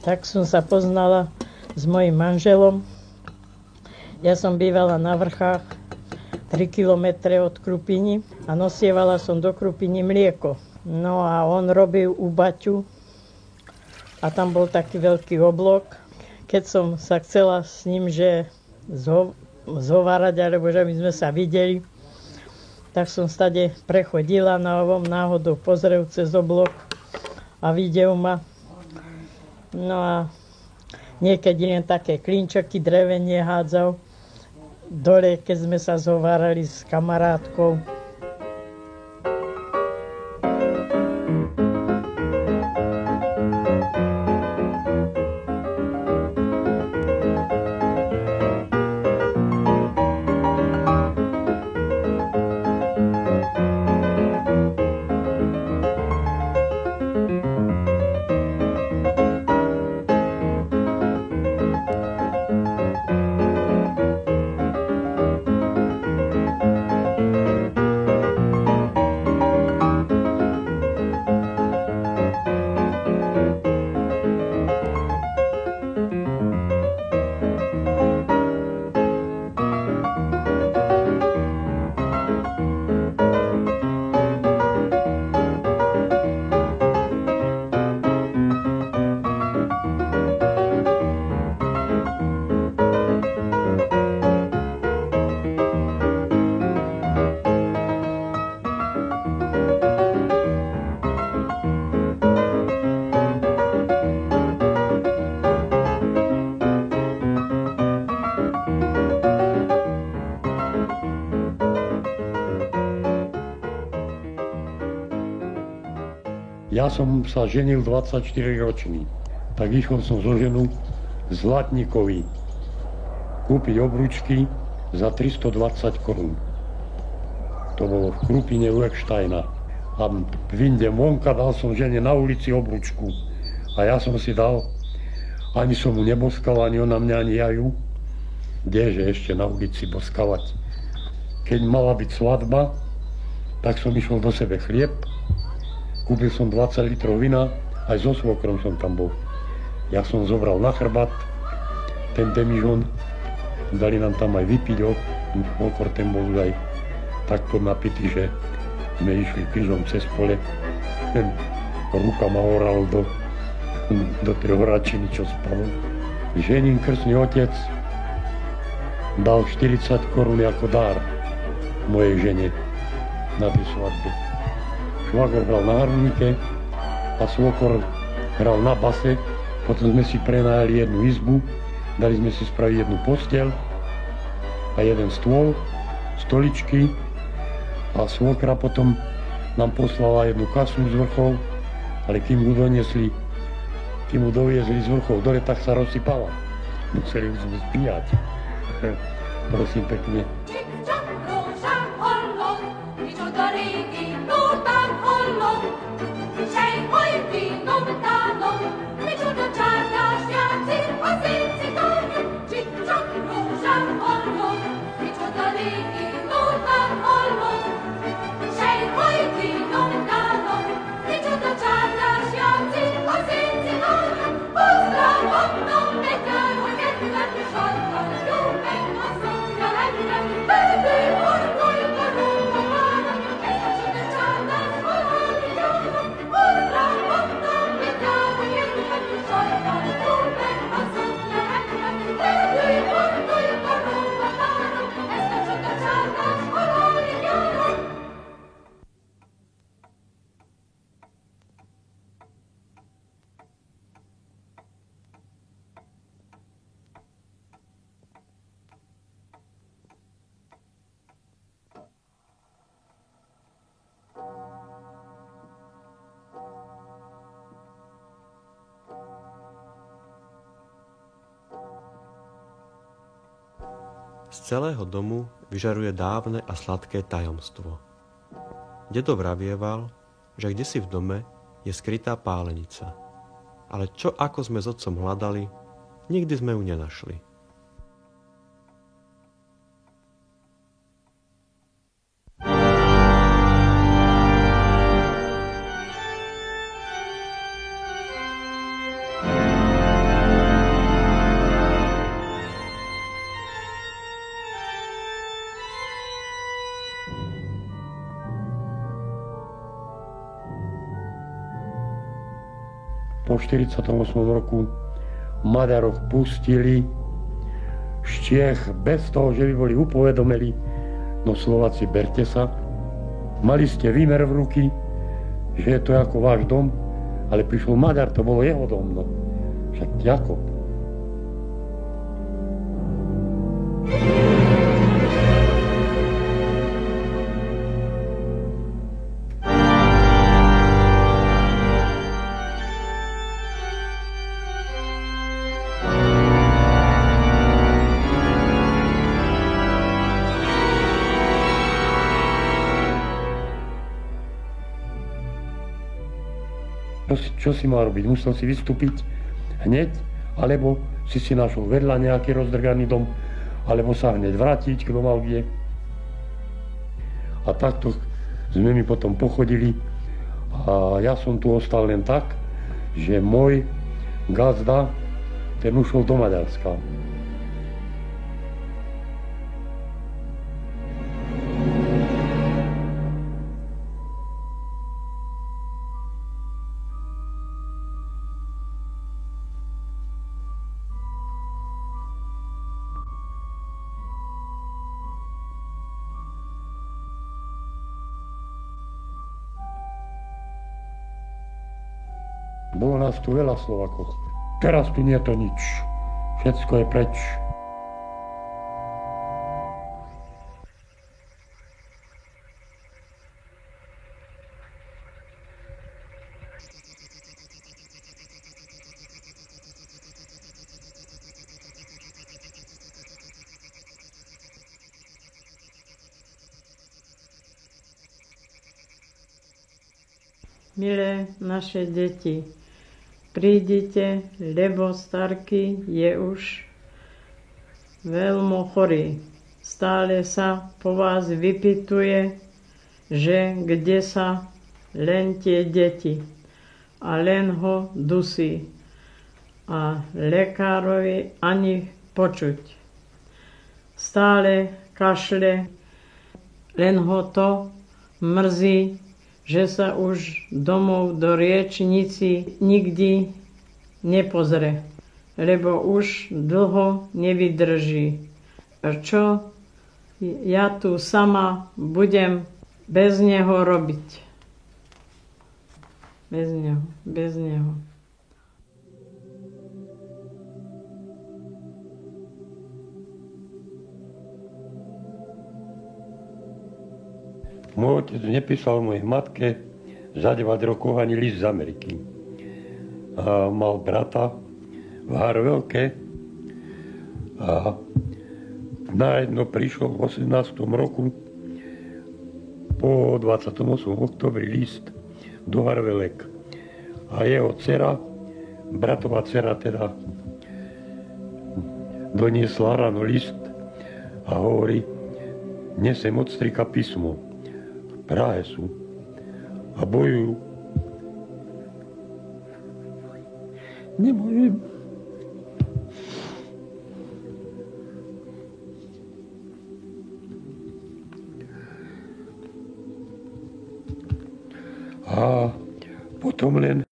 Tak som sa poznala s mojím manželom. Ja som bývala na Vrchách 3 kilometre od Krupiny a nosievala som do Krupiny mlieko. No a on robil u Baťu a tam bol taký veľký oblok. Keď som sa chcela s ním zhovárať, alebo že by sme sa videli, tak som stade prechodila na ovom, náhodou pozrel cez oblok a videl ma. No a niekedy len také klinčeky drevenie hádzal dole, keď sme sa zhovárali s kamarátkou. Ja som sa ženil 24-ročný, tak išiel som zo ženu Zlatníkovi kúpiť obručky za 320 korún. To bolo v Krupine u Ecksteina. A vyjdem vonka, dal som žene na ulici obručku. A ja som si dal, ani som mu neboskal, ani ona mňa, ani ja ju. Kdeže ešte na ulici boskavať. Keď mala byť svadba, tak som išiel do sebe chlieb. Kúpil som 20 litrov vina, aj so svokrom som tam bol. Ja som zobral na chrbát ten demižon, dali nám tam aj vypiť, svokor ten bol už aj takto napitý, že sme išli krížom cez pole. Ruka ma oral do tej horačiny, čo spalo. Ženin krstný otec dal 40 korún ako dár mojej žene na tej svadbe. Švagor hral na harmonike a svokor hral na base. Potom sme si prenajali jednu izbu, dali sme si spraviť jednu posteľ a jeden stôl, stoličky a svokra potom nám poslala jednu kasu z vrchov, ale kým ju doviezli z vrchov dole, tak sa rozsypala. Museli už sme spíjať. Prosím pekne. Z celého domu vyžaruje dávne a sladké tajomstvo. Dedo vravieval, že kdesi v dome je skrytá pálenica. Ale čo ako sme s otcom hľadali, nikdy sme ju nenašli. po 48. roku Maďaroch pustili z Čiech bez toho, že by boli upovedomili, no Slováci, berte sa, mali ste výmer v ruky, že je to ako váš dom, ale prišiel Maďar, to bolo jeho dom, no. Však ako? Čo si mal robiť? Musel si vystúpiť hneď, alebo si našiel vedľa nejaký rozdrganý dom, alebo sa hneď vrátiť, kto mal kde. A takto sme mi potom pochodili a ja som tu ostal len tak, že môj gazda, ten ušiel do Maďarska. Bolo nás tu veľa Slovákov. Teraz tu nie je to nič. Všetko je preč. Milé naše deti, prídite, lebo starky je už veľmi chorý. Stále sa po vás vypytuje, že kde sa len tie deti a len ho dusí a lekárovi ani počuť. Stále kašle, len ho to mrzí, že sa už domov do riečnici nikdy nepozrie, lebo už dlho nevydrží. A čo ja tu sama budem bez neho robiť? Bez neho. Môj otec nepísal mojej matke za 9 rokov ani list z Ameriky. A mal brata v Harvelke a najedno prišiel v 18. roku po 28. oktobri list do Harvelek. A jeho dcera, bratová dcera teda, doniesla ráno list a hovorí, nesem od strika písmo. V Prahe sú a bojujú. Nemôžem. A potom len